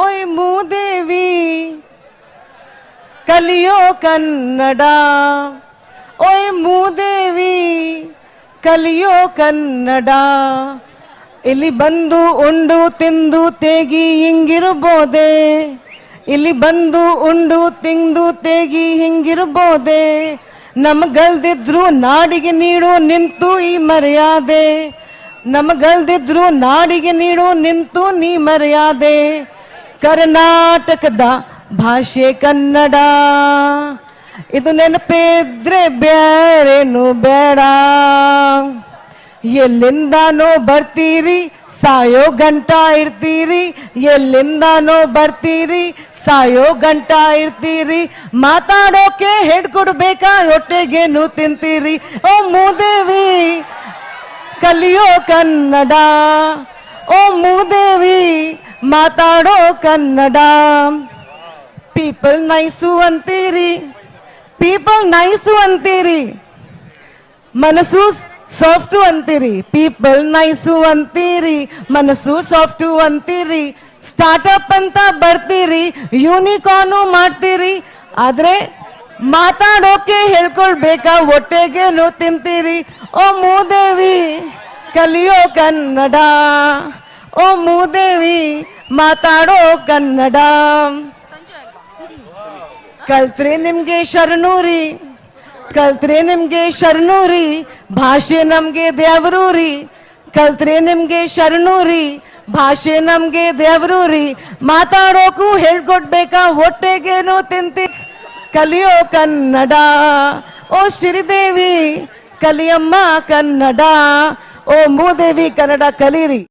ಓಯ್ ಮೂದೇವಿ ಕಲಿಯೋ ಕನ್ನಡ, ಓಯ್ ಮೂದೇವಿ ಕಲಿಯೋ ಕನ್ನಡ. ಇಲ್ಲಿ ಬಂದು ಉಂಡು ತಿಂದು ತೇಗಿ ಹಿಂಗಿರ್ಬೋದೆ, ಇಲ್ಲಿ ಬಂದು ಉಂಡು ತಿಂದು ತೇಗಿ ಹಿಂಗಿರ್ಬೋದೆ. ನಮಗಲ್ದಿದ್ರು ನಾಡಿಗೆ ನೀಡು ನಿಂತು ಈ ಮರ್ಯಾದೆ, ನಮಗಲ್ದಿದ್ರು ನಾಡಿಗೆ ನೀಡು ನಿಂತು ನೀ ಮರ್ಯಾದೆ. ಕರ್ನಾಟಕದ ಭಾಷೆ ಕನ್ನಡ, ಇದು ನೆನಪಿದ್ರೆ ಬೇರೇನು ಬೇಡ. ಎಲ್ಲಿಂದಾನೋ ಬರ್ತೀರಿ ಸಾಯೋ ಗಂಟ ಇರ್ತೀರಿ, ಎಲ್ಲಿಂದಾನೋ ಬರ್ತೀರಿ ಸಾಯೋ ಗಂಟ ಇರ್ತೀರಿ. ಮಾತಾಡೋಕೆ ಹೆಡ್ ಕೊಡ್ಬೇಕಾ ಹೊಟ್ಟೆಗೇನು ತಿಂತೀರಿ. ಓ ಮೂದೇವಿ ಕಲಿಯೋ ಕನ್ನಡ, ಓ ಮೂದೇವಿ ಮಾತಾಡೋ ಕನ್ನಡ. ಪೀಪಲ್ ನೈಸು ಅಂತೀರಿ, ಪೀಪಲ್ ನೈಸು ಅಂತೀರಿ, ಮನಸ್ಸು ಸಾಫ್ಟು ಅಂತೀರಿ. ಪೀಪಲ್ ನೈಸು ಅಂತೀರಿ, ಮನಸ್ಸು ಸಾಫ್ಟು ಅಂತೀರಿ. ಸ್ಟಾರ್ಟಪ್ ಅಂತ ಬರ್ತೀರಿ, ಯೂನಿಕಾರ್ನು ಮಾಡ್ತೀರಿ. ಆದ್ರೆ ಮಾತಾಡೋಕೆ ಹೇಳ್ಕೊಳ್ಬೇಕಾ ಹೊಟ್ಟೆಗೇನು ತಿಂತೀರಿ. ಓ ಮೂದೇವಿ ಕಲಿಯೋ ಕನ್ನಡ, ಓ ಮೂದೇವಿ ಮಾತಾಡೋ ಕನ್ನಡ. ಕಲ್ತ್ರೆ ನಿಮ್ಗೆ ಶರಣೂರಿ, ಕಲ್ತ್ರೆ ನಿಮ್ಗೆ ಶರಣೂರಿ, ಭಾಷೆ ನಮ್ಗೆ ದೇವರೂರಿ. ಕಲ್ತ್ರೆ ನಿಮ್ಗೆ ಶರಣೂರಿ, ಭಾಷೆ ನಮ್ಗೆ ದೇವರೂರಿ. ಮಾತಾಡೋಕು ಹೇಳ್ಕೊಡ್ಬೇಕಾ ಹೊಟ್ಟೆಗೇನು ತಿಂತಿ. ಕಲಿಯೋ ಕನ್ನಡ, ಓ ಶ್ರೀದೇವಿ ಕಲಿಯಮ್ಮ ಕನ್ನಡ, ಓ ಮೂದೇವಿ ಕನ್ನಡ ಕಲೀರಿ.